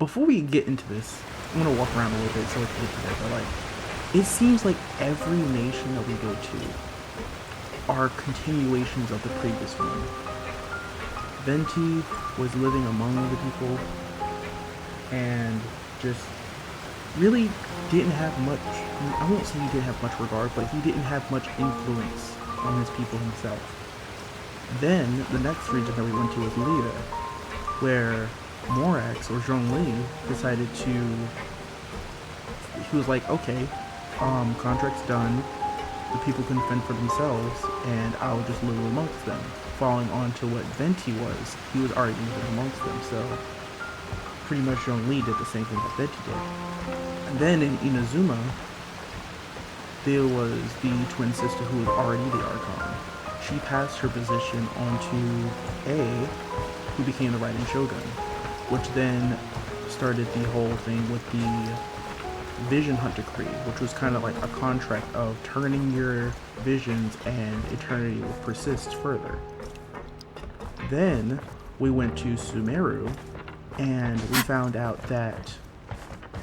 before we get into this, I'm gonna walk around a little bit so we can get to there. But like, it seems like every nation that we go to are continuations of the previous one. Venti was living among the people and just really didn't have much, I won't say he didn't have much regard, but he didn't have much influence on his people himself. Then the next region that we went to was Lida, where Morax or Zhongli decided to, he was like, okay, contract's done, the people can fend for themselves, and I'll just live amongst them. Falling on to what Venti was, he was already living amongst them, so pretty much Zhongli did the same thing that Venti did. And then in Inazuma, there was the twin sister who was already the Archon. She passed her position on to A, who became the Raiden Shogun, which then started the whole thing with the Vision Hunt Decree, which was kind of like a contract of turning your visions and eternity will persist further. Then we went to Sumeru, and we found out that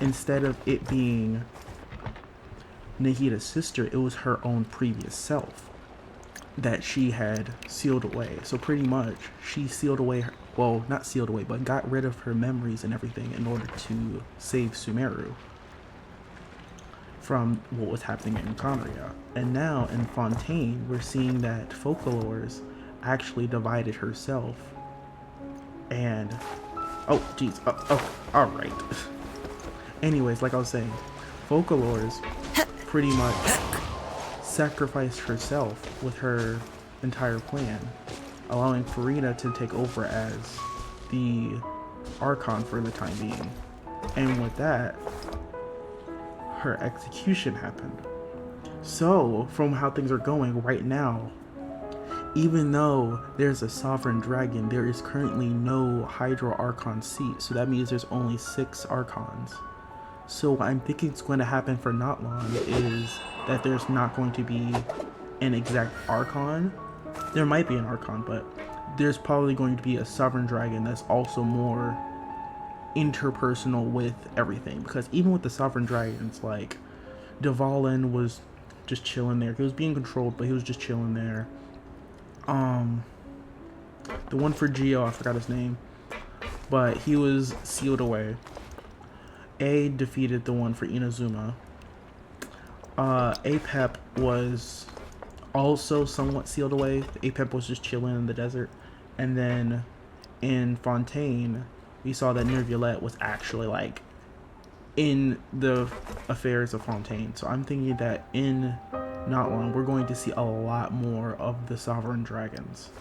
instead of it being Nahida's sister, it was her own previous self that she had sealed away. So pretty much, she sealed away, well, not sealed away, but got rid of her memories and everything in order to save Sumeru from what was happening in Conria. And now in Fontaine, we're seeing that Focalors actually divided herself. And, oh, jeez, alright. Anyways, like I was saying, Focalors pretty much sacrificed herself with her entire plan, allowing Farina to take over as the Archon for the time being. And with that, her execution happened. So, from how things are going right now, even though there's a Sovereign Dragon, there is currently no Hydro Archon seat, so that means there's only 6 Archons. So what I'm thinking is going to happen for not long is that there's not going to be an exact Archon. There might be an Archon, but there's probably going to be a Sovereign Dragon that's also more interpersonal with everything. Because even with the Sovereign Dragons, like, Dvalin was just chilling there. He was being controlled, but he was just chilling there. The one for Geo, I forgot his name, but he was sealed away. A defeated the one for Inazuma. Apep was also somewhat sealed away. Apep was just chilling in the desert. And then in Fontaine, we saw that Nervulette was actually like in the affairs of Fontaine. So I'm thinking that in not long, we're going to see a lot more of the Sovereign Dragons.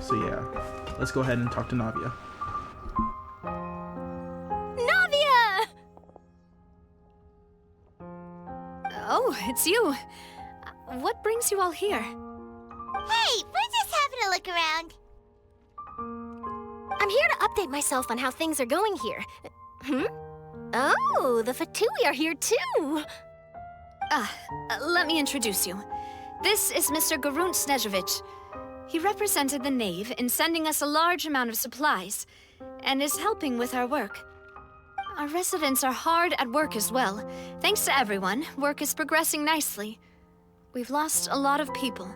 So yeah, let's go ahead and talk to Navia. Oh, it's you. What brings you all here? Hey, we're just having a look around. I'm here to update myself on how things are going here. Oh, the Fatui are here too. Let me introduce you. This is Mr. Garunt Snežević. He represented the Knave in sending us a large amount of supplies, and is helping with our work. Our residents are hard at work as well. Thanks to everyone, work is progressing nicely. We've lost a lot of people,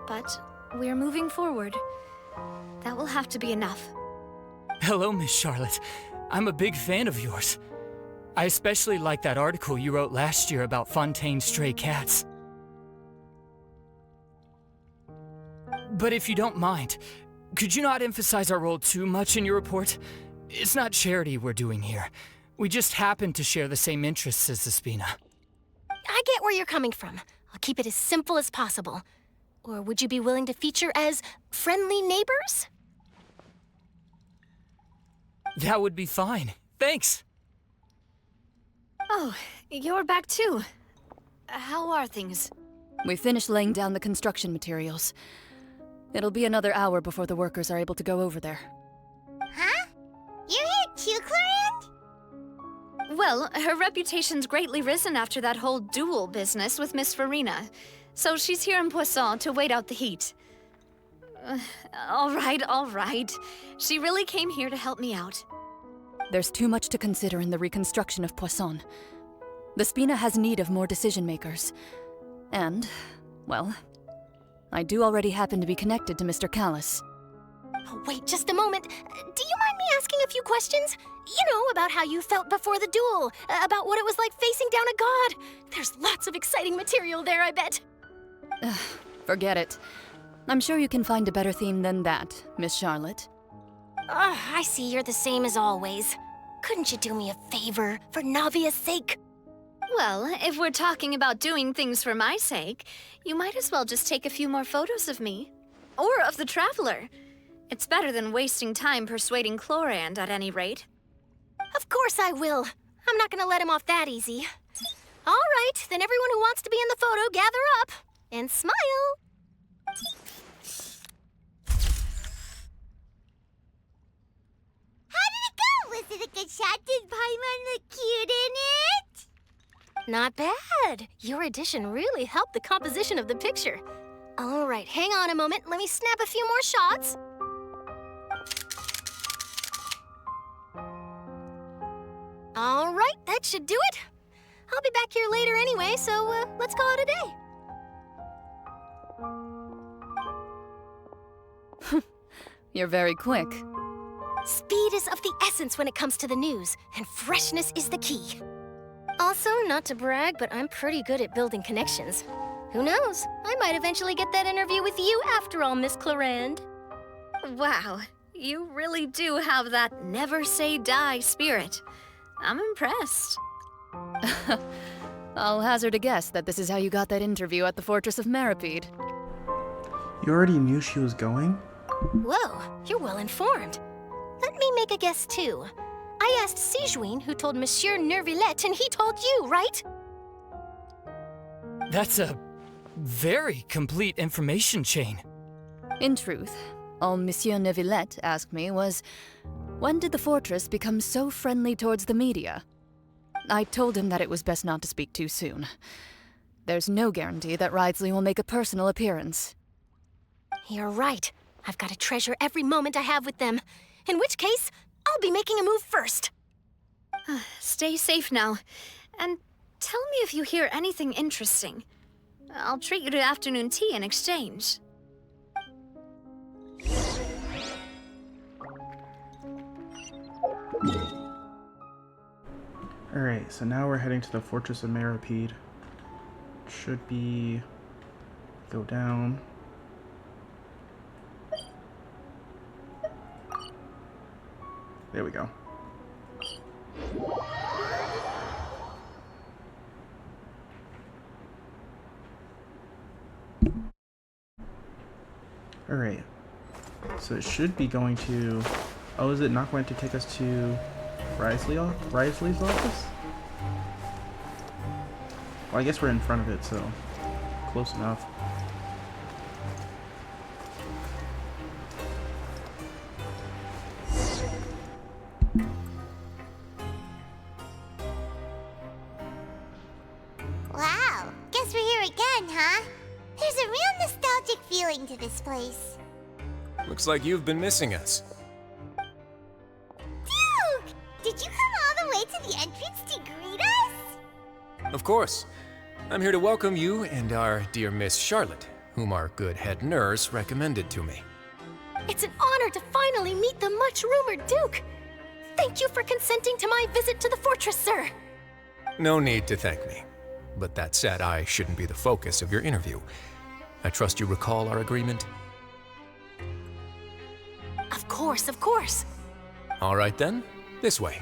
but we're moving forward. That will have to be enough. Hello, Miss Charlotte. I'm a big fan of yours. I especially like that article you wrote last year about Fontaine's stray cats. But if you don't mind, could you not emphasize our role too much in your report? It's not charity we're doing here. We just happen to share the same interests as the Spina. I get where you're coming from. I'll keep it as simple as possible. Or would you be willing to feature as friendly neighbors? That would be fine. Thanks. Oh, you're back too. How are things? We finished laying down the construction materials. It'll be another hour before the workers are able to go over there. Huh? You're here too, Clarence? Well, her reputation's greatly risen after that whole duel business with Miss Farina. So she's here in Poisson to wait out the heat. All right. She really came here to help me out. There's too much to consider in the reconstruction of Poisson. The Spina has need of more decision-makers. And, well, I do already happen to be connected to Mr. Callis. Oh, wait just a moment. Do you mind me asking a few questions? You know, about how you felt before the duel, about what it was like facing down a god. There's lots of exciting material there, I bet. Forget it. I'm sure you can find a better theme than that, Miss Charlotte. I see you're the same as always. Couldn't you do me a favor, for Navia's sake? Well, if we're talking about doing things for my sake, you might as well just take a few more photos of me. Or of the Traveler. It's better than wasting time persuading Chlorand, at any rate. Of course I will. I'm not gonna let him off that easy. All right, then everyone who wants to be in the photo, gather up. And smile. How did it go? Was it a good shot? Did Paimon look cute in it? Not bad. Your addition really helped the composition of the picture. All right, hang on a moment. Let me snap a few more shots. All right, that should do it. I'll be back here later anyway, so let's call it a day. You're very quick. Speed is of the essence when it comes to the news, and freshness is the key. Also, not to brag, but I'm pretty good at building connections. Who knows? I might eventually get that interview with you after all, Miss Chlorand. Wow, you really do have that never say die spirit. I'm impressed. I'll hazard a guess that this is how you got that interview at the Fortress of Meripede. You already knew she was going? Whoa, you're well informed. Let me make a guess too. I asked Sijuin, who told Monsieur Nervillette, and he told you, right? That's a very complete information chain. In truth, all Monsieur Neuvillette asked me was, when did the fortress become so friendly towards the media? I told him that it was best not to speak too soon. There's no guarantee that Ridesley will make a personal appearance. You're right. I've got to treasure every moment I have with them. In which case, I'll be making a move first. Stay safe now. And tell me if you hear anything interesting. I'll treat you to afternoon tea in exchange. Alright, so now we're heading to the Fortress of Meripede. Should be... go down. There we go. Alright. So it should be going to... Oh, is it not going to take us to Risley's office? Well, I guess we're in front of it, so close enough. Wow, guess we're here again, huh? There's a real nostalgic feeling to this place. Looks like you've been missing us. Duke! Did you come all the way to the entrance to greet us? Of course. I'm here to welcome you and our dear Miss Charlotte, whom our good head nurse recommended to me. It's an honor to finally meet the much-rumored Duke. Thank you for consenting to my visit to the fortress, sir. No need to thank me. But that said, I shouldn't be the focus of your interview. I trust you recall our agreement? Of course, of course. All right then, this way.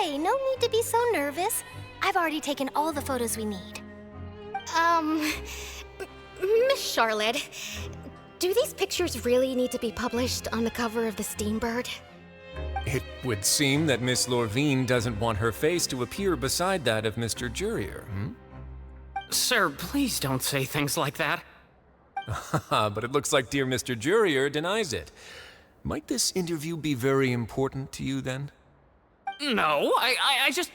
Hey, no need to be so nervous. I've already taken all the photos we need. Miss Charlotte, do these pictures really need to be published on the cover of the Steambird? It would seem that Miss Lorvine doesn't want her face to appear beside that of Mr. Jurier, Sir, please don't say things like that. But it looks like dear Mr. Jurier denies it. Might this interview be very important to you then? No, I just...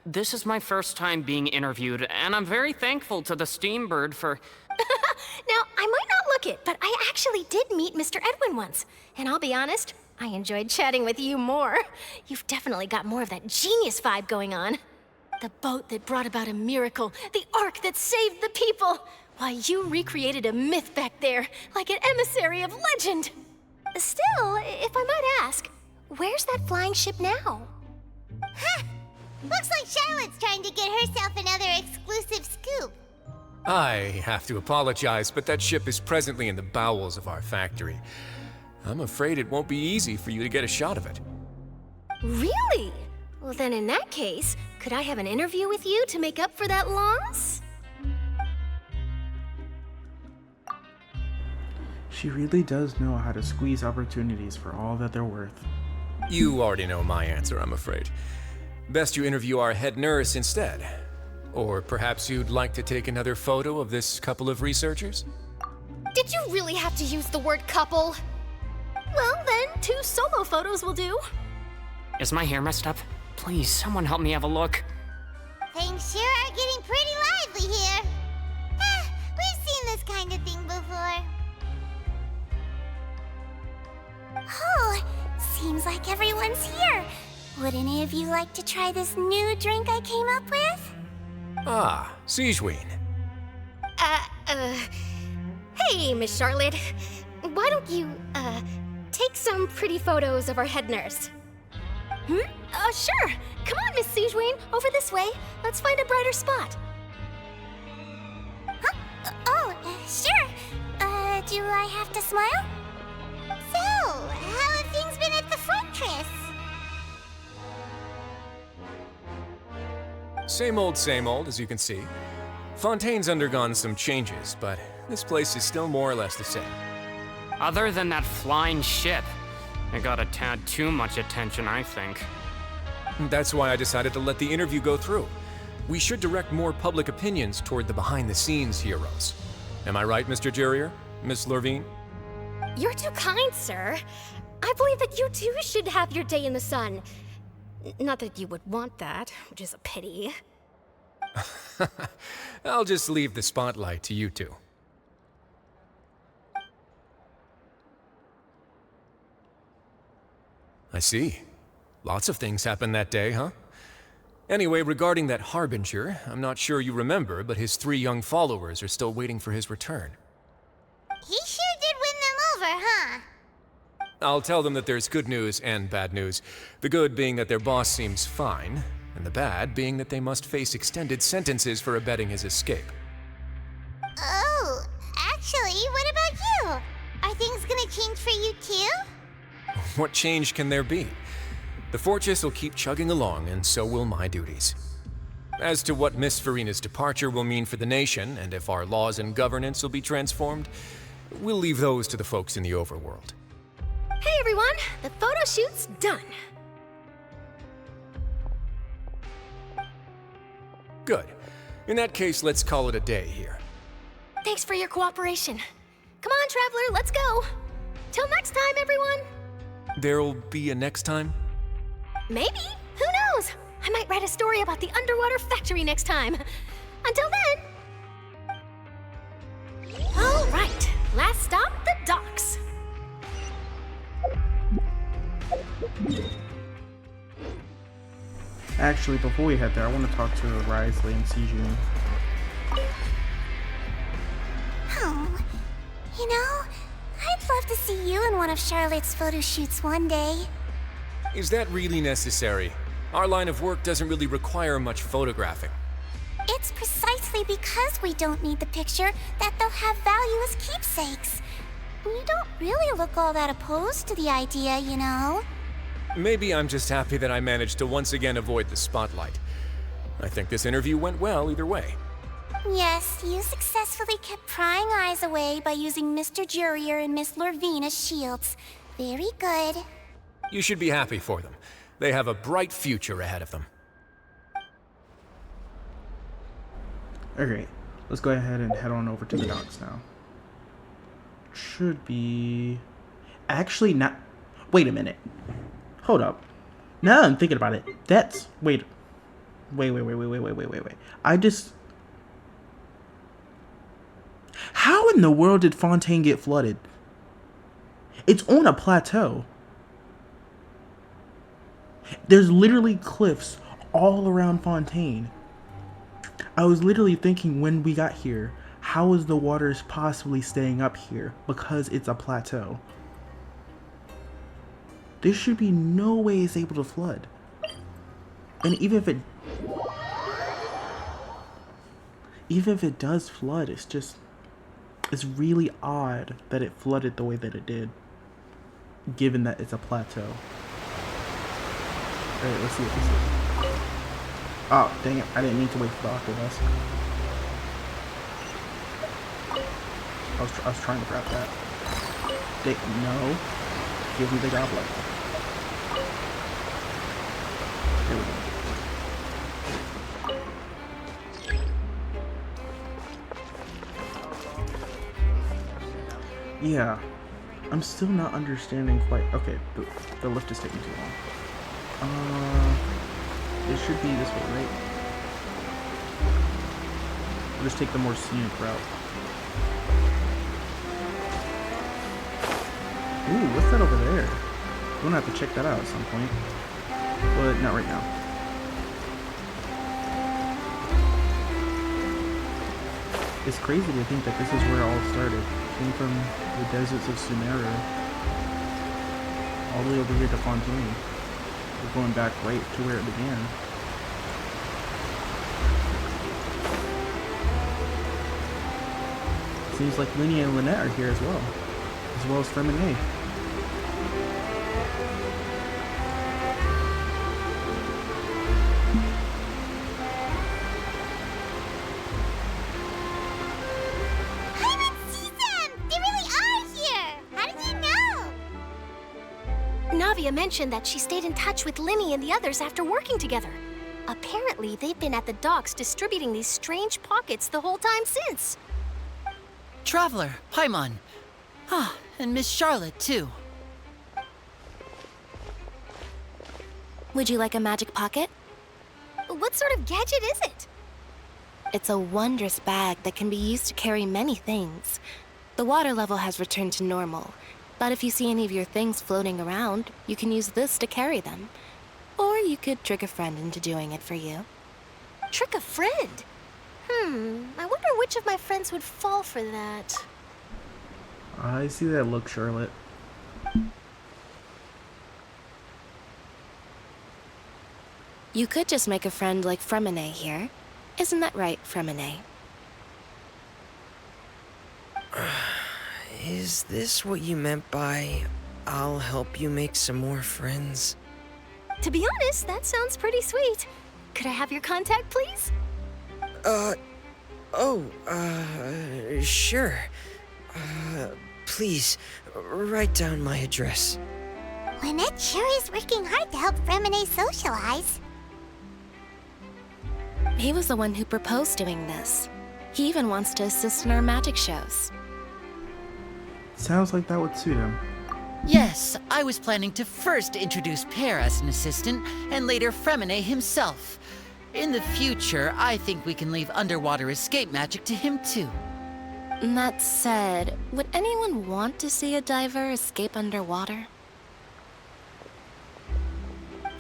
this is my first time being interviewed, and I'm very thankful to the Steambird for... Now, I might not look it, but I actually did meet Mr. Edwin once. And I'll be honest, I enjoyed chatting with you more. You've definitely got more of that genius vibe going on. The boat that brought about a miracle, the ark that saved the people. Why, you recreated a myth back there, like an emissary of legend. Still, if I might ask, where's that flying ship now? Huh! Looks like Charlotte's trying to get herself another exclusive scoop. I have to apologize, but that ship is presently in the bowels of our factory. I'm afraid it won't be easy for you to get a shot of it. Really? Well, then in that case, could I have an interview with you to make up for that loss? She really does know how to squeeze opportunities for all that they're worth. You already know my answer, I'm afraid. Best you interview our head nurse instead. Or perhaps you'd like to take another photo of this couple of researchers? Did you really have to use the word couple? Well, then, 2 solo photos will do. Is my hair messed up? Please, someone help me have a look. Things sure are getting pretty lively here. We've seen this kind of thing before. Oh, seems like everyone's here. Would any of you like to try this new drink I came up with? Ah, Sigewin. Hey, Miss Charlotte. Why don't you, take some pretty photos of our head nurse? Sure. Come on, Miss Sigewin, over this way. Let's find a brighter spot. Huh? Sure. Do I have to smile? So, how have things been at the fortress? Same old, as you can see. Fontaine's undergone some changes, but this place is still more or less the same. Other than that flying ship, it got a tad too much attention, I think. That's why I decided to let the interview go through. We should direct more public opinions toward the behind-the-scenes heroes. Am I right, Mr. Jurier? Miss Lorvine? You're too kind, sir. I believe that you too should have your day in the sun. Not that you would want that, which is a pity. I'll just leave the spotlight to you two. I see. Lots of things happened that day, huh? Anyway, regarding that Harbinger, I'm not sure you remember, but his 3 young followers are still waiting for his return. He sure did win them over, huh? I'll tell them that there's good news and bad news. The good being that their boss seems fine, and the bad being that they must face extended sentences for abetting his escape. Oh, actually, what about you? Are things gonna change for you too? What change can there be? The fortress will keep chugging along, and so will my duties. As to what Miss Farina's departure will mean for the nation, and if our laws and governance will be transformed, we'll leave those to the folks in the overworld. Hey, everyone. The photo shoot's done. Good. In that case, let's call it a day here. Thanks for your cooperation. Come on, Traveler, let's go. Till next time, everyone. There'll be a next time? Maybe. Who knows? I might write a story about the underwater factory next time. Until then. All right. Last stop, the docks. Actually, before we head there, I want to talk to Risley and Sijun. Oh, you know, I'd love to see you in one of Charlotte's photo shoots one day. Is that really necessary? Our line of work doesn't really require much photographing. It's precisely because we don't need the picture that they'll have value as keepsakes. You don't really look all that opposed to the idea, you know. Maybe I'm just happy that I managed to once again avoid the spotlight. I think this interview went well either way. Yes, you successfully kept prying eyes away by using Mr. Jurier and Miss Lorvine as shields. Very good. You should be happy for them. They have a bright future ahead of them. Okay, let's go ahead and head on over to the docks now. Should be... Actually, not... Wait a minute. Hold up. Now that I'm thinking about it, that's... Wait. Wait. I just... How in the world did Fontaine get flooded? It's on a plateau. There's literally cliffs all around Fontaine. I was literally thinking when we got here, how is the waters possibly staying up here? Because it's a plateau. There should be no way it's able to flood. And even if it does flood, it's really odd that it flooded the way that it did, given that it's a plateau. Alright, let's see. Oh, dang it. I didn't mean to wait for the octopus. I was trying to grab that. No. Give me the goblet. There we go. Yeah. I'm still not understanding quite... Okay, the lift is taking too long. It should be this way, right? We'll just take the more scenic route. Ooh, what's that over there? We're gonna have to check that out at some point. But not right now. It's crazy to think that this is where it all started. It came from the deserts of Sumeru all the way over here to Fontaine. We're going back right to where it began. Seems like Linny and Lynette are here as well as Fremine. Navia mentioned that she stayed in touch with Linny and the others after working together. Apparently, they've been at the docks distributing these strange pockets the whole time since. Traveler, Paimon. Ah, and Miss Charlotte, too. Would you like a magic pocket? What sort of gadget is it? It's a wondrous bag that can be used to carry many things. The water level has returned to normal, but if you see any of your things floating around, you can use this to carry them. Or you could trick a friend into doing it for you. Trick a friend? I wonder which of my friends would fall for that. I see that look, Charlotte. You could just make a friend like Fremine here. Isn't that right, Fremine? Is this what you meant by, I'll help you make some more friends? To be honest, that sounds pretty sweet. Could I have your contact, please? Sure. Please, write down my address. Lynette sure is working hard to help Fremine socialize. He was the one who proposed doing this. He even wants to assist in our magic shows. Sounds like that would suit him. Yes, I was planning to first introduce Pear as an assistant, and later Fremine himself. In the future, I think we can leave underwater escape magic to him too. That said, would anyone want to see a diver escape underwater?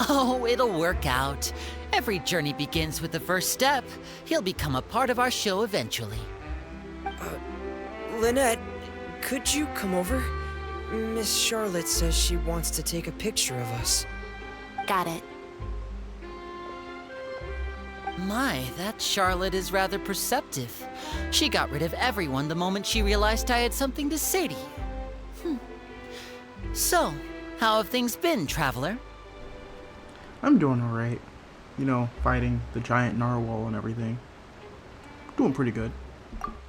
Oh, it'll work out. Every journey begins with the first step. He'll become a part of our show eventually. Lynette, could you come over? Miss Charlotte says she wants to take a picture of us. Got it. My, that Charlotte is rather perceptive. She got rid of everyone the moment she realized I had something to say to you. So, how have things been, Traveler? I'm doing alright. You know, fighting the giant narwhal and everything. Doing pretty good.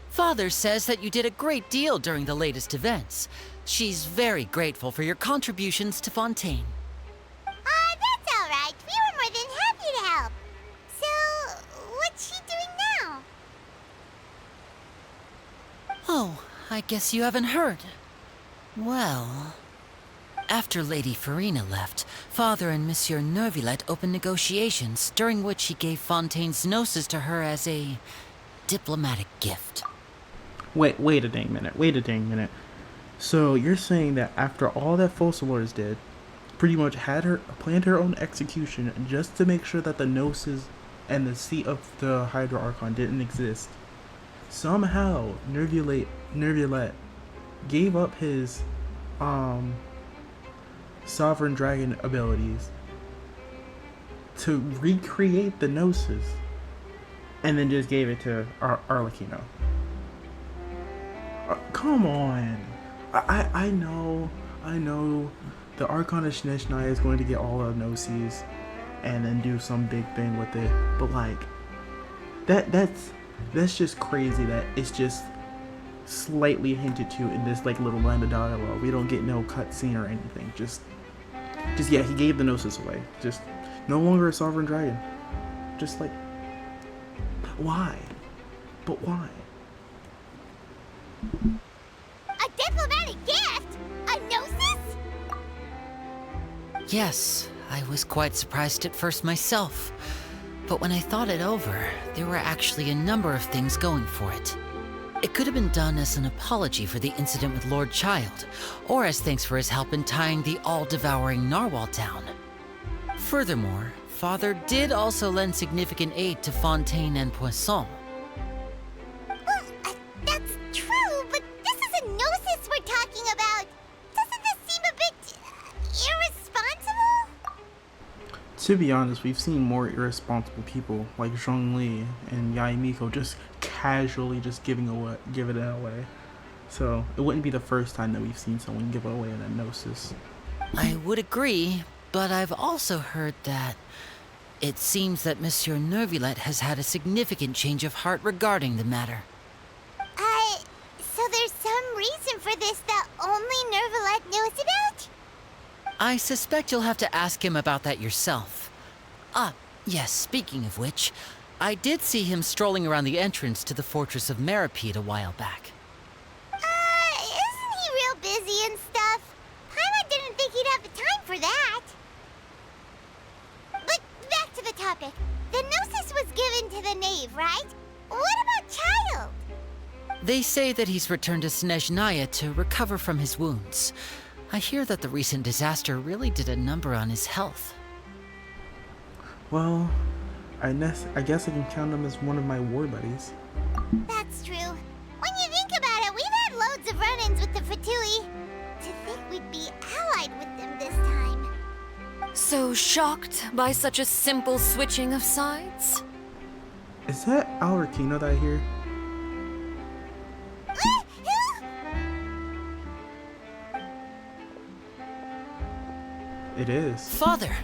Father says that you did a great deal during the latest events. She's very grateful for your contributions to Fontaine. That's all right. We were more than happy to help. So, what's she doing now? Oh, I guess you haven't heard. Well... After Lady Farina left, Father and Monsieur Neuvillette opened negotiations, during which he gave Fontaine's gnosis to her as a diplomatic gift. Wait a dang minute. So you're saying that after all that Focalors did, pretty much had her planned her own execution just to make sure that the gnosis and the seat of the Hydra Archon didn't exist, somehow Neuvillette gave up his Sovereign Dragon abilities to recreate the gnosis, and then just gave it to Arlecchino. Come on. I know the Archon of Snezhnaya is going to get all of Gnosis and then do some big thing with it, but like that's just crazy that it's just slightly hinted to in this like little line of dialogue. We don't get no cutscene or anything. Just yeah, he gave the Gnosis away. Just no longer a Sovereign Dragon. Just like, why? But why? A diplomatic gift? A gnosis? Yes, I was quite surprised at first myself. But when I thought it over, there were actually a number of things going for it. It could have been done as an apology for the incident with Lord Child, or as thanks for his help in tying the all-devouring Narwhal down. Furthermore, Father did also lend significant aid to Fontaine and Poisson. Well, that's true, but this is a gnosis we're talking about. Doesn't this seem a bit irresponsible? To be honest, we've seen more irresponsible people like Zhongli and Yaimiko just casually just give it away. So it wouldn't be the first time that we've seen someone give away a gnosis. I would agree, but I've also heard that it seems that Monsieur Neuvillette has had a significant change of heart regarding the matter. So there's some reason for this that only Neuvillette knows about? I suspect you'll have to ask him about that yourself. Ah, yes, speaking of which, I did see him strolling around the entrance to the Fortress of Meripede a while back. Isn't he real busy and stuff? Paimon didn't think he'd have the time for that. But back to the topic. The gnosis was given to the knave, right? What about Child? They say that he's returned to Snezhnaya to recover from his wounds. I hear that the recent disaster really did a number on his health. Well, I guess I can count him as one of my war buddies. That's true. When you think about it, we've had loads of run-ins with the Fatui. To think we'd be allied with them this time. So shocked by such a simple switching of sides? Is that Arlecchino that I hear? It is. Father!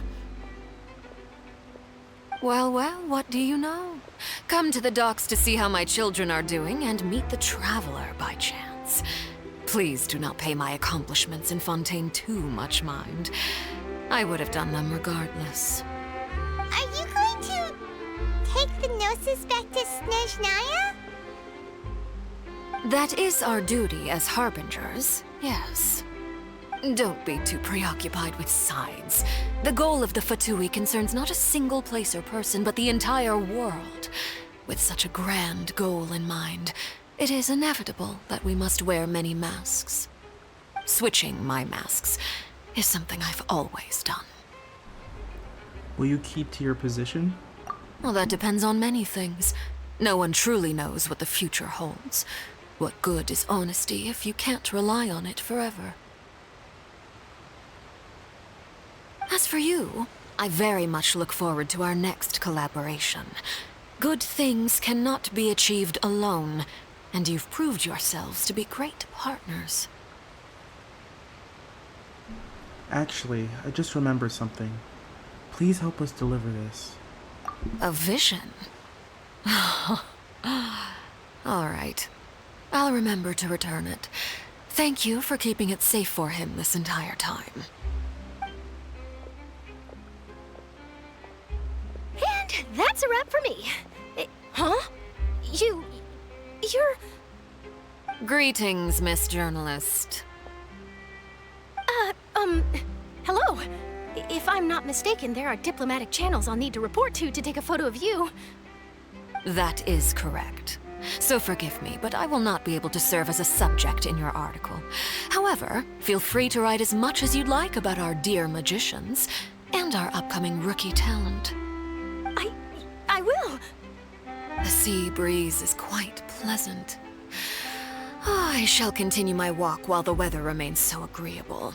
Well, what do you know? Come to the docks to see how my children are doing and meet the Traveler by chance. Please do not pay my accomplishments in Fontaine too much mind. I would have done them regardless. Are you going to take the gnosis back to Snezhnaya? That is our duty as harbingers, yes. Don't be too preoccupied with sides. The goal of the Fatui concerns not a single place or person, but the entire world. With such a grand goal in mind, it is inevitable that we must wear many masks. Switching my masks is something I've always done. Will you keep to your position? Well, that depends on many things. No one truly knows what the future holds. What good is honesty if you can't rely on it forever? As for you, I very much look forward to our next collaboration. Good things cannot be achieved alone, and you've proved yourselves to be great partners. Actually, I just remembered something. Please help us deliver this. A vision? All right. I'll remember to return it. Thank you for keeping it safe for him this entire time. And that's a wrap for me. Huh? You're... Greetings, Miss Journalist. Hello. If I'm not mistaken, there are diplomatic channels I'll need to report to take a photo of you. That is correct. So forgive me, but I will not be able to serve as a subject in your article. However, feel free to write as much as you'd like about our dear magicians and our upcoming rookie talent. I will. The sea breeze is quite pleasant. I shall continue my walk while the weather remains so agreeable.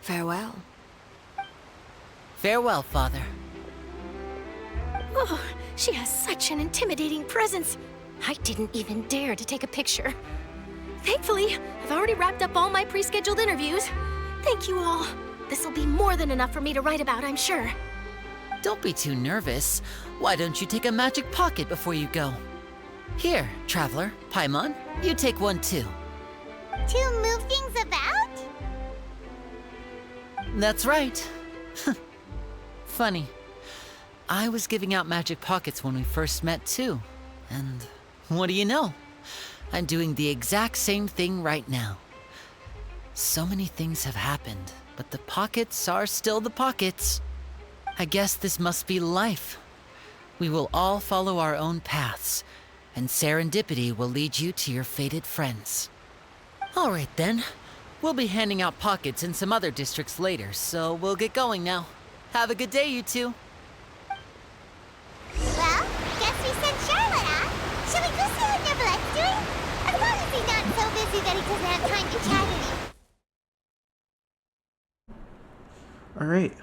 Farewell. Farewell, Father. Oh, she has such an intimidating presence. I didn't even dare to take a picture. Thankfully, I've already wrapped up all my pre-scheduled interviews. Thank you all. This'll be more than enough for me to write about, I'm sure. Don't be too nervous. Why don't you take a magic pocket before you go? Here, Traveler, Paimon, you take one too. To move things about? That's right. Funny. I was giving out magic pockets when we first met too. And what do you know? I'm doing the exact same thing right now. So many things have happened, but the pockets are still the pockets. I guess this must be life. We will all follow our own paths, and serendipity will lead you to your fated friends. All right then. We'll be handing out pockets in some other districts later, so we'll get going now. Have a good day, you two. Well, guess we sent Charlotte off. Shall we go see how Neverlette's doing? As long as he's not so busy that he doesn't have time to chat anymore. Alright.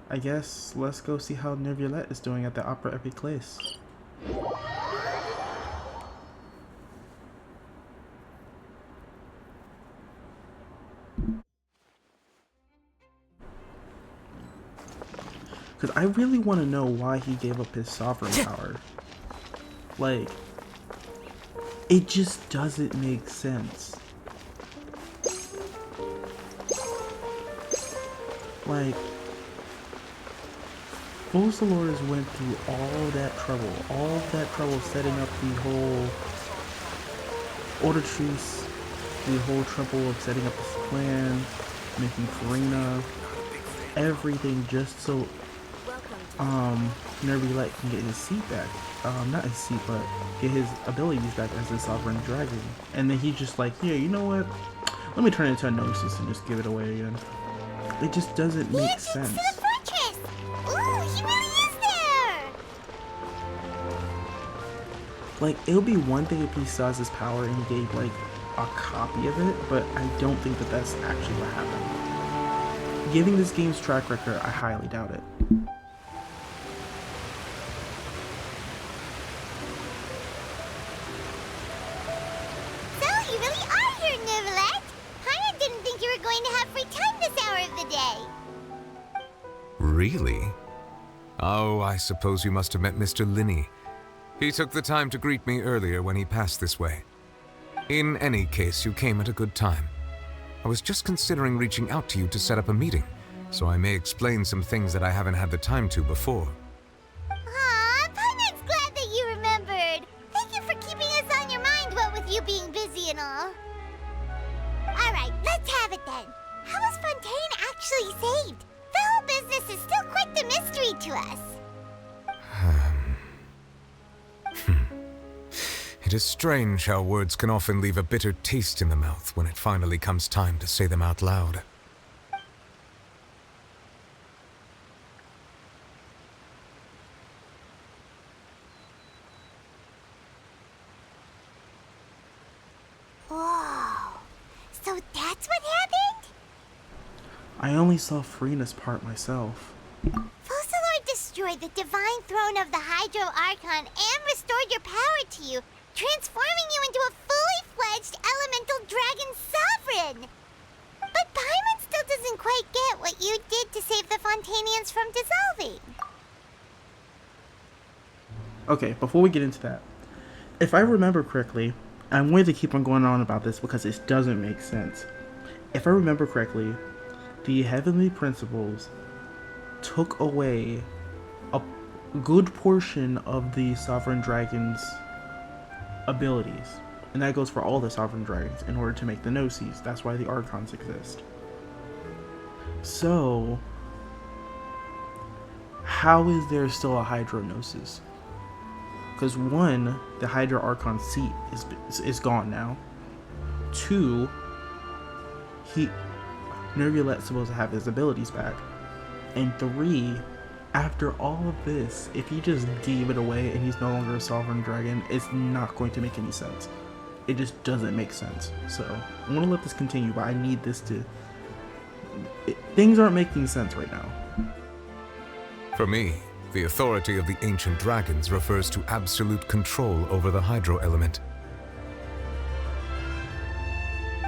I guess let's go see how Neverlet is doing at the Opera Epic Place. Because I really want to know why he gave up his sovereign power. Like, it just doesn't make sense. Like, most Dolores went through all that trouble setting up the whole Order Truce, the whole trouble of setting up this plan, making Farina, everything just so Neverlet can get his seat back. Not his seat, but get his abilities back as a sovereign dragon. And then he's just like, yeah, you know what? Let me turn it into a Gnosis and just give it away again. It just doesn't make sense. To the fortress! Ooh, he really is there! Like, it would be one thing if he saw his power and he gave, like, a copy of it, but I don't think that that's actually what happened. Given this game's track record, I highly doubt it. So, you really are here, Neverlet! Paimon didn't think you were going to have free time this hour of the day. Really? Oh, I suppose you must have met Mr. Linney. He took the time to greet me earlier when he passed this way. In any case, you came at a good time. I was just considering reaching out to you to set up a meeting, so I may explain some things that I haven't had the time to before. Aw, Paimon's glad that you remembered. Thank you for keeping us on your mind, what with you being busy and all. Alright, let's have it then. How was Fontaine actually saved? The whole business is still quite the mystery to us. It is strange how words can often leave a bitter taste in the mouth when it finally comes time to say them out loud. Whoa. So that's what happened? I only saw Farina's part myself. Focalor destroyed the divine throne of the Hydro Archon and restored your power to you, transforming you into a fully fledged elemental dragon sovereign. But Paimon still doesn't quite get what you did to save the Fontainians from dissolving. Okay, before we get into that, if I remember correctly, I'm going to keep on going on about this because it doesn't make sense. If I remember correctly, the Heavenly Principles took away a good portion of the Sovereign Dragon's abilities. And that goes for all the Sovereign Dragons in order to make the Gnosis. That's why the Archons exist. So, how is there still a hydronosis? Because one, the Hydro Archon seat is gone now. Two, Nervulet's supposed to have his abilities back. And three, after all of this, if he just gave it away and he's no longer a sovereign dragon, it's not going to make any sense. It just doesn't make sense. So, I want to let this continue, but I need this to... things aren't making sense right now. For me, the authority of the ancient dragons refers to absolute control over the hydro element.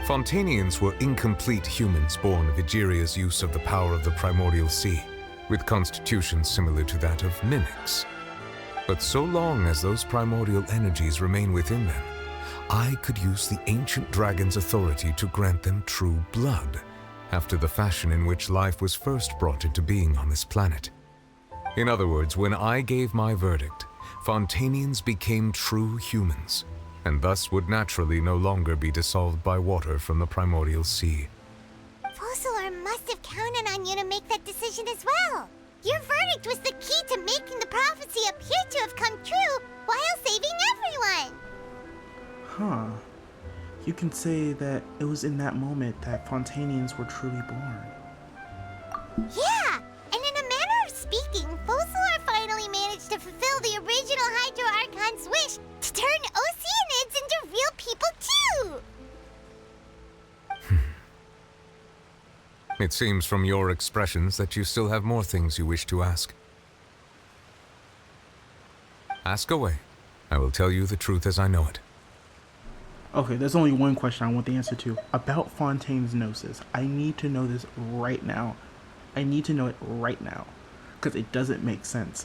Fontainians were incomplete humans born of Egeria's use of the power of the primordial sea, with constitutions similar to that of mimics. But so long as those primordial energies remain within them, I could use the ancient dragon's authority to grant them true blood, after the fashion in which life was first brought into being on this planet. In other words, when I gave my verdict, Fontainians became true humans, and thus would naturally no longer be dissolved by water from the primordial sea. Fossilor must have counted on you to make that decision as well. Your verdict was the key to making the prophecy appear to have come true while saving everyone. Huh. You can say that it was in that moment that Fontainians were truly born. Yeah, and in a manner of speaking, Fossilor finally managed to fulfill the original Hydro Archon's wish to turn Oceanids into real people too! It seems from your expressions that you still have more things you wish to ask. Ask away. I will tell you the truth as I know it. Okay, there's only one question I want the answer to. About Fontaine's Gnosis. I need to know this right now. I need to know it right now. Because it doesn't make sense.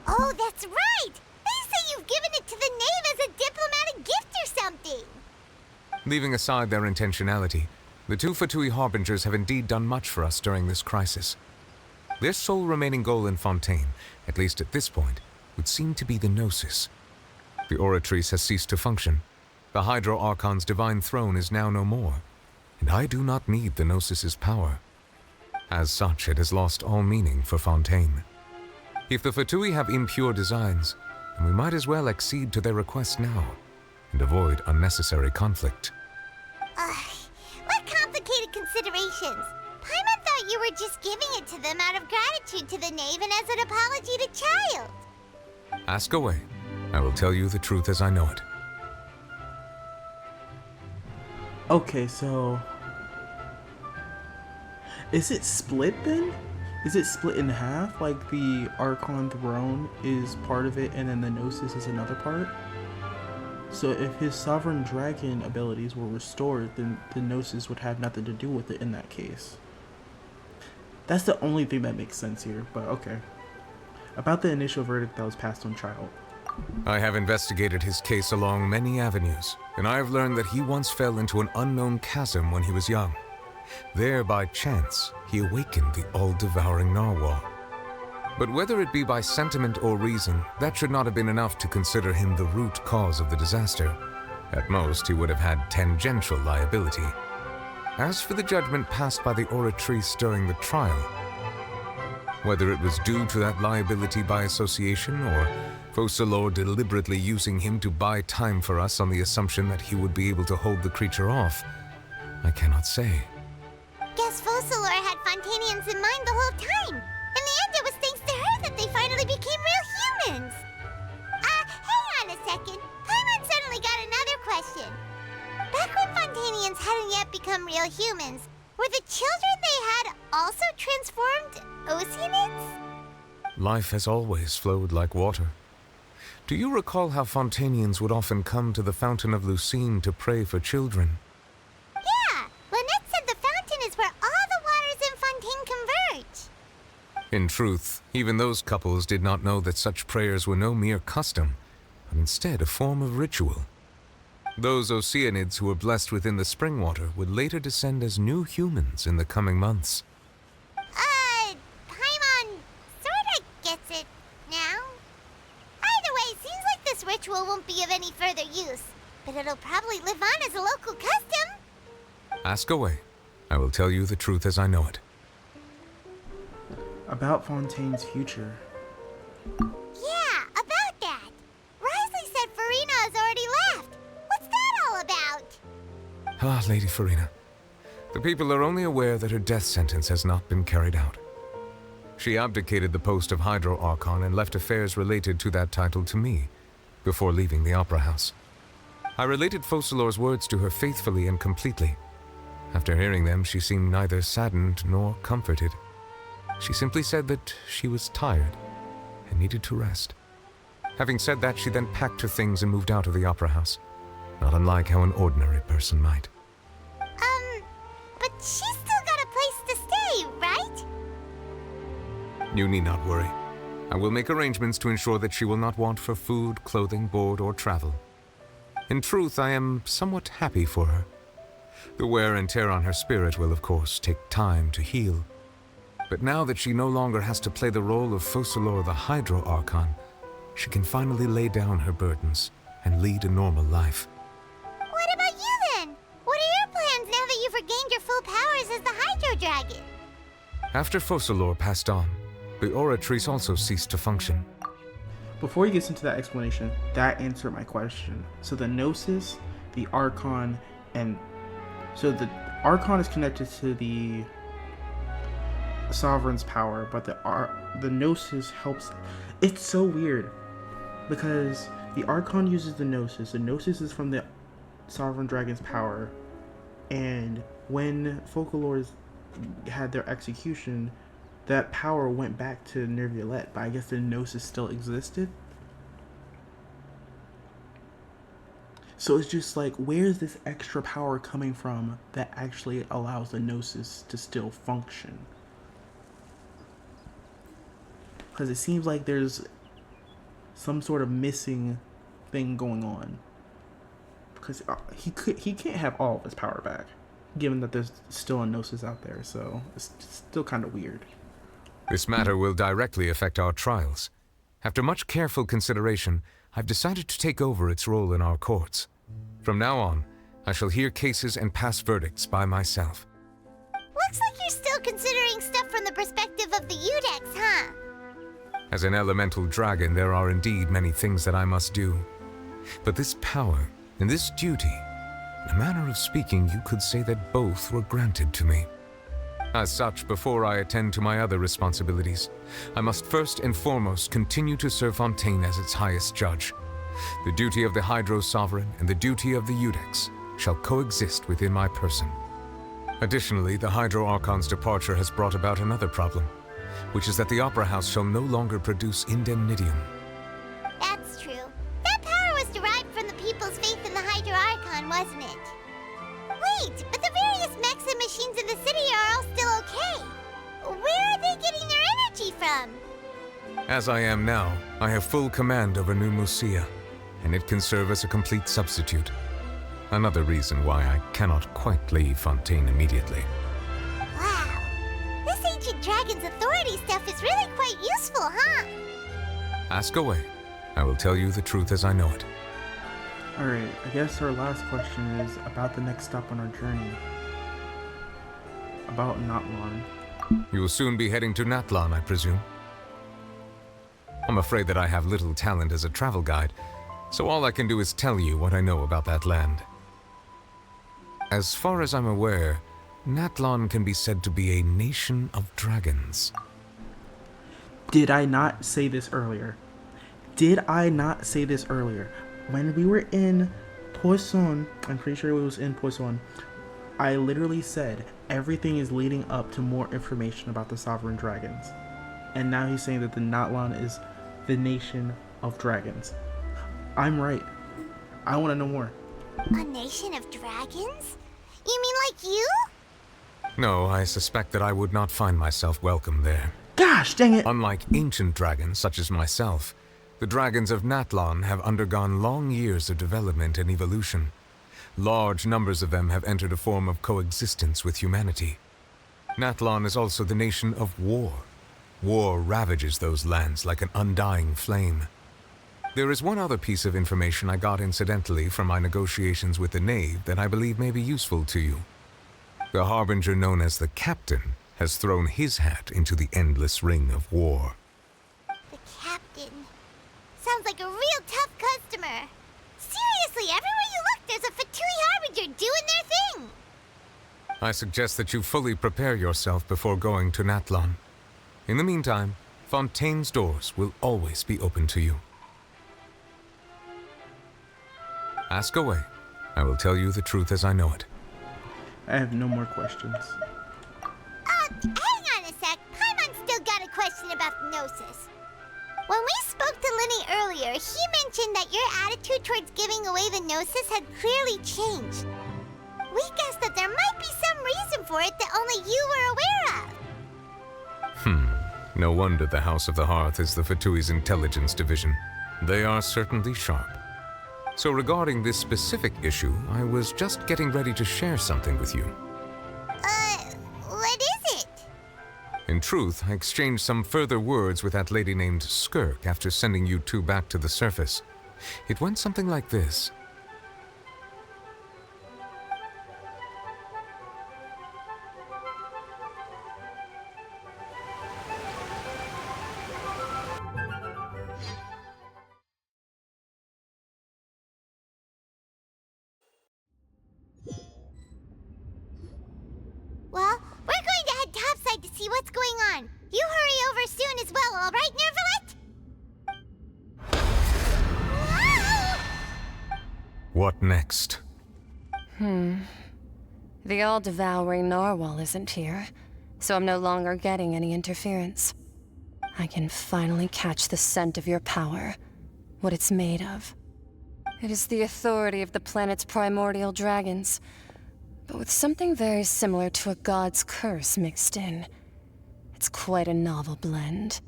Oh, that's right! They say you've given it to the Knave as a diplomatic gift or something! Leaving aside their intentionality, the two Fatui Harbingers have indeed done much for us during this crisis. Their sole remaining goal in Fontaine, at least at this point, would seem to be the Gnosis. The Oratrice has ceased to function. The Hydro Archon's divine throne is now no more, and I do not need the Gnosis's power. As such, it has lost all meaning for Fontaine. If the Fatui have impure designs, then we might as well accede to their request now, and avoid unnecessary conflict. What complicated considerations? Paimon thought you were just giving it to them out of gratitude to the Knave and as an apology to Child. Ask away. I will tell you the truth as I know it. Okay, so... is it split then? Is it split in half? Like the Archon throne is part of it and then the Gnosis is another part? So if his Sovereign Dragon abilities were restored, then the Gnosis would have nothing to do with it in that case. That's the only thing that makes sense here, but okay. About the initial verdict that was passed on Child. I have investigated his case along many avenues, and I have learned that he once fell into an unknown chasm when he was young. There, by chance, he awakened the all-devouring narwhal. But whether it be by sentiment or reason, that should not have been enough to consider him the root cause of the disaster. At most, he would have had tangential liability. As for the judgment passed by the Oratrice during the trial, whether it was due to that liability by association or Fossilor deliberately using him to buy time for us on the assumption that he would be able to hold the creature off, I cannot say. Guess Fossilor had Fontainians in mind the whole time. In the end, it was thanks to her that they finally became real humans. Hang on a second. Paimon suddenly got another question. Back when Fontainians hadn't yet become real humans, were the children they had also transformed Oceanids? Life has always flowed like water. Do you recall how Fontainians would often come to the Fountain of Lucine to pray for children? Yeah, Lynette said the fountain is where all the waters in Fontaine converge. In truth, even those couples did not know that such prayers were no mere custom, but instead a form of ritual. Those Oceanids who were blessed within the spring water would later descend as new humans in the coming months. Paimon sorta gets it now. Either way, seems like this ritual won't be of any further use, but it'll probably live on as a local custom. Ask away. I will tell you the truth as I know it. About Fontaine's future. Yeah, about that. Risley said Farina has already left. What's that all about? Ah, Lady Farina. The people are only aware that her death sentence has not been carried out. She abdicated the post of Hydro Archon and left affairs related to that title to me, before leaving the Opera House. I related Focalor's words to her faithfully and completely. After hearing them, she seemed neither saddened nor comforted. She simply said that she was tired and needed to rest. Having said that, she then packed her things and moved out of the Opera House, not unlike how an ordinary person might. But she's still got a place to stay, right? You need not worry. I will make arrangements to ensure that she will not want for food, clothing, board, or travel. In truth, I am somewhat happy for her. The wear and tear on her spirit will, of course, take time to heal. But now that she no longer has to play the role of Focalor the Hydro Archon, she can finally lay down her burdens and lead a normal life. What about you then? What are your plans now that you've regained your full powers as the Hydro Dragon? After Focalor passed on, the Oratrice also ceased to function. Before he gets into that explanation, that answered my question. So the Gnosis, the Archon, and... So the Archon is connected to the Sovereign's power, but the Gnosis helps... It's so weird, because the Archon uses the Gnosis is from the Sovereign Dragon's power, and when Focalors had their execution, that power went back to Neuvillette, but I guess the Gnosis still existed. So it's just like, where's this extra power coming from that actually allows the Gnosis to still function? Because it seems like there's some sort of missing thing going on. Because he can't have all of his power back, given that there's still a Gnosis out there, so it's still kind of weird. This matter will directly affect our trials. After much careful consideration, I've decided to take over its role in our courts. From now on, I shall hear cases and pass verdicts by myself. Looks like you're still considering stuff from the perspective of the Udex, huh? As an elemental dragon, there are indeed many things that I must do. But this power and this duty, in a manner of speaking, you could say that both were granted to me. As such, before I attend to my other responsibilities, I must first and foremost continue to serve Fontaine as its highest judge. The duty of the Hydro Sovereign and the duty of the Udex shall coexist within my person. Additionally, the Hydro Archon's departure has brought about another problem, which is that the Opera House shall no longer produce indemnitium. That's true. That power was derived from the people's faith in the Hydro Archon, wasn't it? Wait, but the various mechs and machines in the city are all still okay. Where are they getting their energy from? As I am now, I have full command over New Musia, and it can serve as a complete substitute. Another reason why I cannot quite leave Fontaine immediately. Wow. This ancient dragon's authority stuff is really quite useful, huh? Ask away. I will tell you the truth as I know it. Alright, I guess our last question is about the next stop on our journey. About Natlan. You will soon be heading to Natlan, I presume? I'm afraid that I have little talent as a travel guide, so all I can do is tell you what I know about that land. As far as I'm aware, Natlan can be said to be a nation of dragons. Did I not say this earlier? When we were in Poisson, I'm pretty sure it was in Poisson, I literally said everything is leading up to more information about the Sovereign Dragons. And now he's saying that the Natlan is the nation of dragons. I'm right. I want to know more. A nation of dragons? You mean like you? No, I suspect that I would not find myself welcome there. Gosh, dang it! Unlike ancient dragons such as myself, the dragons of Natlan have undergone long years of development and evolution. Large numbers of them have entered a form of coexistence with humanity. Natlan is also the nation of war. War ravages those lands like an undying flame. There is one other piece of information I got incidentally from my negotiations with the Knave that I believe may be useful to you. The Harbinger known as the Captain has thrown his hat into the endless ring of war. The captain. Sounds like a real tough customer. Seriously, everywhere you look, there's a Fatui Harbinger doing their thing. I suggest that you fully prepare yourself before going to Nathlon. In the meantime, Fontaine's doors will always be open to you. Ask away. I will tell you the truth as I know it. I have no more questions. Hang on a sec. Paimon's still got a question about the Gnosis. When we spoke to Linny earlier, he mentioned that your attitude towards giving away the Gnosis had clearly changed. We guessed that there might be some reason for it that only you were aware of. No wonder the House of the Hearth is the Fatui's intelligence division. They are certainly sharp. So regarding this specific issue, I was just getting ready to share something with you. What is it? In truth, I exchanged some further words with that lady named Skirk after sending you two back to the surface. It went something like this. Well, we're going to head topside to see what's going on. You hurry over soon as well, all right, Nervalet? What next? The all-devouring narwhal isn't here, so I'm no longer getting any interference. I can finally catch the scent of your power, what it's made of. It is the authority of the planet's primordial dragons, but with something very similar to a god's curse mixed in. It's quite a novel blend.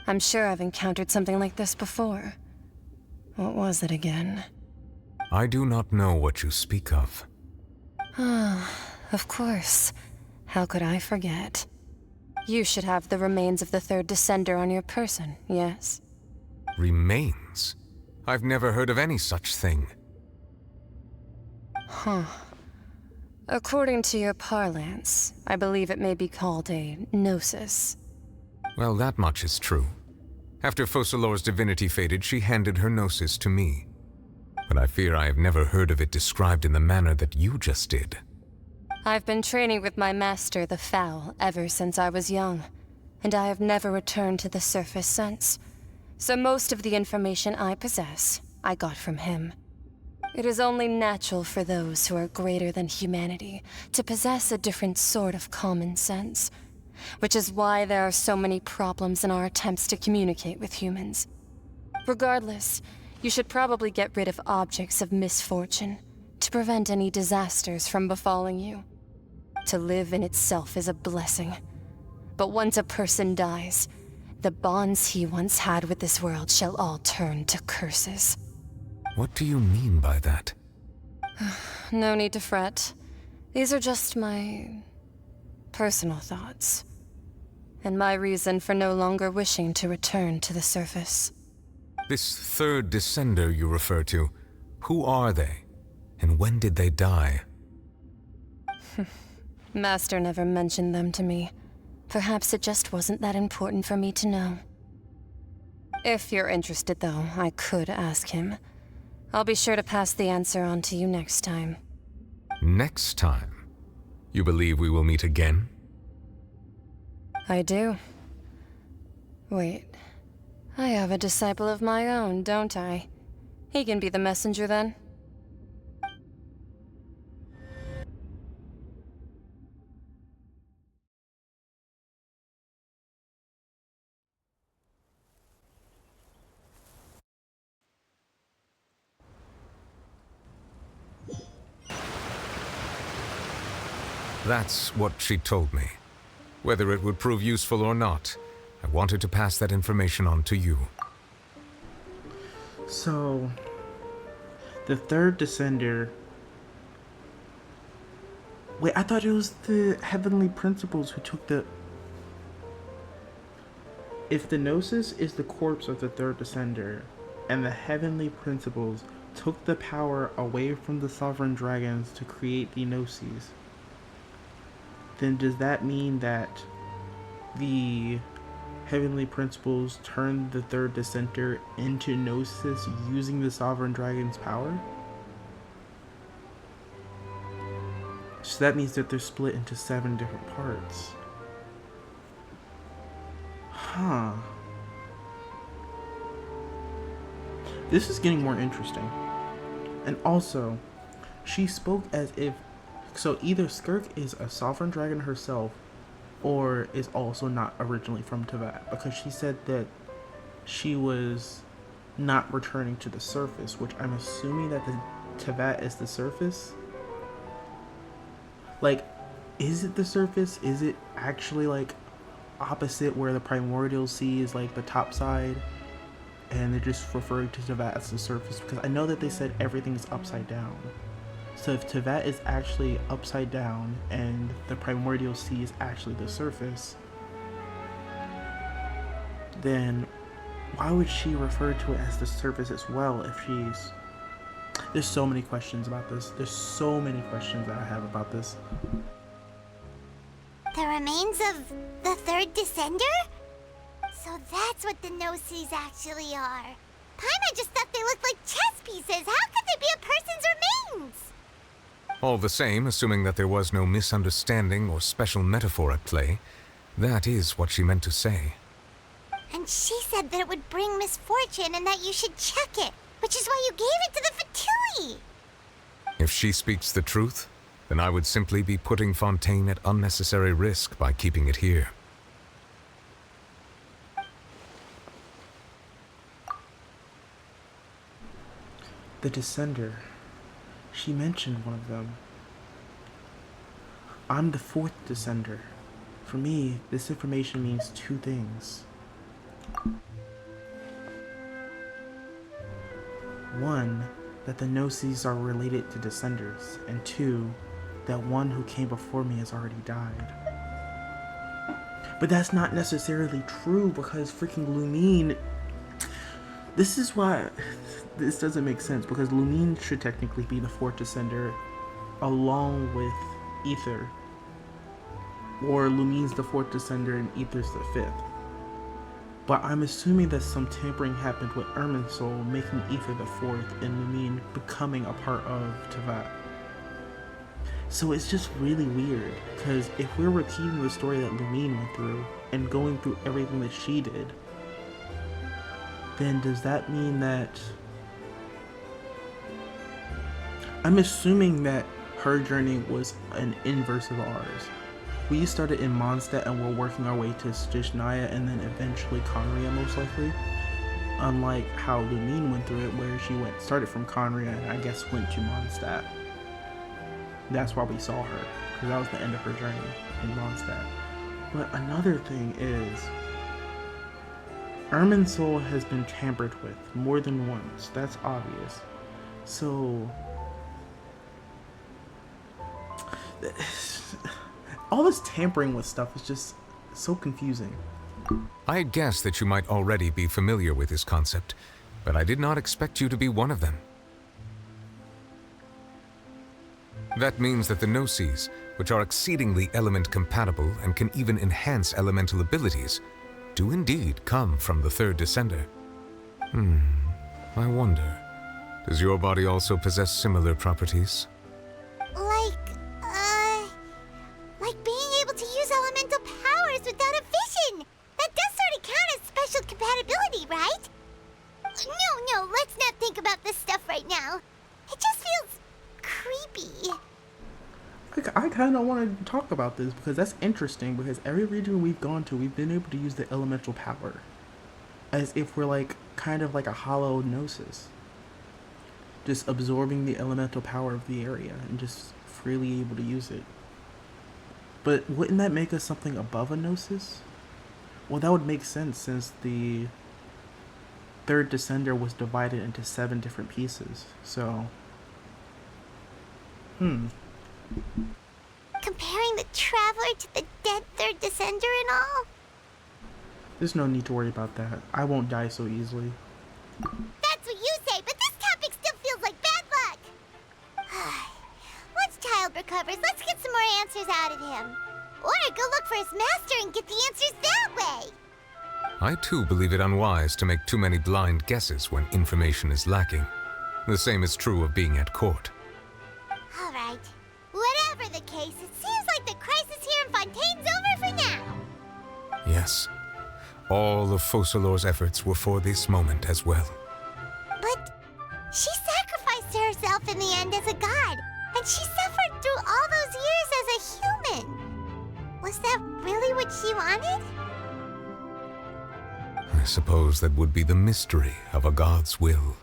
I'm sure I've encountered something like this before. What was it again? I do not know what you speak of. Of course. How could I forget? You should have the remains of the third descender on your person, yes? Remains? I've never heard of any such thing. According to your parlance, I believe it may be called a gnosis. Well, that much is true. After Focalor's divinity faded, she handed her gnosis to me. But I fear I have never heard of it described in the manner that you just did. I've been training with my master, the Foul, ever since I was young, and I have never returned to the surface since. So most of the information I possess, I got from him. It is only natural for those who are greater than humanity to possess a different sort of common sense, which is why there are so many problems in our attempts to communicate with humans. Regardless, you should probably get rid of objects of misfortune to prevent any disasters from befalling you. To live in itself is a blessing, but once a person dies, the bonds he once had with this world shall all turn to curses. What do you mean by that? No need to fret. These are just my personal thoughts, and my reason for no longer wishing to return to the surface. This third descender you refer to, who are they? And when did they die? Master never mentioned them to me. Perhaps it just wasn't that important for me to know. If you're interested, though, I could ask him. I'll be sure to pass the answer on to you next time. Next time? You believe we will meet again? I do. Wait. I have a disciple of my own, don't I? He can be the messenger then. That's what she told me. Whether it would prove useful or not, I wanted to pass that information on to you. So, the third descender... Wait, I thought it was the Heavenly Principles who took the... If the Gnosis is the corpse of the third descender, and the Heavenly Principles took the power away from the Sovereign Dragons to create the Gnosis, then does that mean that the Heavenly Principles turned the third Dissenter into Gnosis using the Sovereign Dragon's power? So that means that they're split into 7 different parts. Huh. This is getting more interesting. And also, she spoke as if... So either Skirk is a Sovereign Dragon herself, or is also not originally from Teyvat, because she said that she was not returning to the surface, which I'm assuming that the Teyvat is the surface. Like, is it the surface? Is it actually like opposite where the Primordial Sea is like the top side, and they're just referring to Teyvat as the surface? Because I know that they said everything is upside down. So if Teyvat is actually upside down and the Primordial Sea is actually the surface, then why would she refer to it as the surface as well if she's... There's so many questions about this. There's so many questions that I have about this. The remains of the third Descender? So that's what the Gnosis actually are. Paimon just thought they looked like chess pieces. How could they be a person's remains? All the same, assuming that there was no misunderstanding or special metaphor at play, that is what she meant to say. And she said that it would bring misfortune and that you should check it, which is why you gave it to the Fatui. If she speaks the truth, then I would simply be putting Fontaine at unnecessary risk by keeping it here. The Descender. She mentioned one of them. I'm the 4th Descender. For me, this information means 2 things. 1, that the Gnosis are related to Descenders, and 2, that one who came before me has already died. But that's not necessarily true, because freaking Lumine... This is why this doesn't make sense, because Lumine should technically be the 4th Descender along with Ether. Or Lumine's the 4th Descender and Ether's the 5th. But I'm assuming that some tampering happened with Irminsul, making Ether the 4th and Lumine becoming a part of Teyvat. So it's just really weird, because if we're repeating the story that Lumine went through and going through everything that she did, then does that mean that... I'm assuming that her journey was an inverse of ours. We started in Mondstadt and we're working our way to Stijnaya and then eventually Conria most likely. Unlike how Lumine went through it, where she started from Conria and I guess went to Mondstadt. That's why we saw her, because that was the end of her journey in Mondstadt. But another thing is, Irminsul has been tampered with more than once. That's obvious. So... all this tampering with stuff is just so confusing. I had guessed that you might already be familiar with this concept, but I did not expect you to be one of them. That means that the Gnosis, which are exceedingly element compatible and can even enhance elemental abilities, do indeed come from the 3rd Descender. I wonder, does your body also possess similar properties? Like being able to use elemental powers without a vision. That does sort of count as special compatibility, right? No, let's not think about this stuff right now. It just feels creepy. I kind of want to talk about this because that's interesting, because every region we've gone to, we've been able to use the elemental power. As if we're like, kind of like a hollow Gnosis. Just absorbing the elemental power of the area and just freely able to use it. But wouldn't that make us something above a Gnosis? Well, that would make sense since the 3rd Descender was divided into 7 different pieces, so... Comparing the Traveler to the dead 3rd Descender and all? There's no need to worry about that. I won't die so easily. That's what you say, but this topic still feels like bad luck! Once Child recovers, let's get some more answers out of him. Or go look for his master and get the answers that way. I too believe it unwise to make too many blind guesses when information is lacking. The same is true of being at court. All right. Whatever the case, it seems like the crisis here in Fontaine's over for now. Yes. All of Focalor's efforts were for this moment as well. But she sacrificed herself in the end as a god, and she suffered through all those years as a human. Was that really what she wanted? I suppose that would be the mystery of a god's will.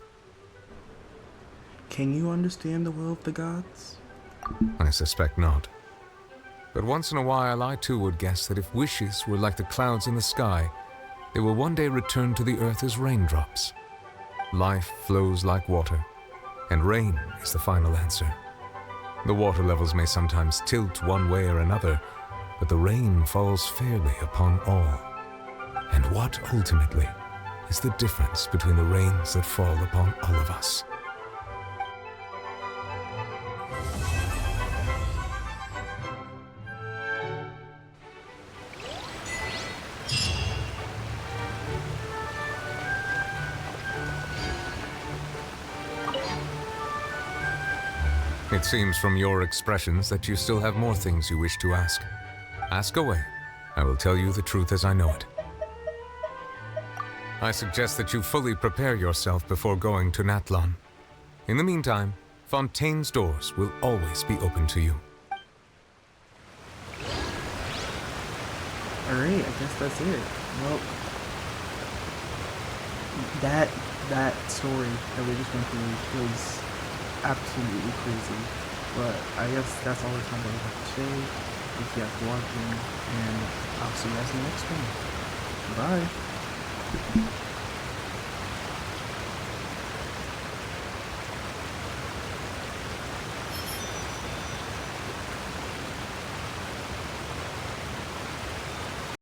Can you understand the will of the gods? I suspect not. But once in a while, I too would guess that if wishes were like the clouds in the sky, they will one day return to the earth as raindrops. Life flows like water, and rain is the final answer. The water levels may sometimes tilt one way or another, but the rain falls fairly upon all. And what ultimately is the difference between the rains that fall upon all of us? It seems from your expressions that you still have more things you wish to ask. Ask away. I will tell you the truth as I know it. I suggest that you fully prepare yourself before going to Natlan. In the meantime, Fontaine's doors will always be open to you. Alright, I guess that's it. Well, that story that we just went through was absolutely crazy. But I guess that's all the time that we have to say. Thank you guys for watching, and I'll see you guys in the next one. Bye.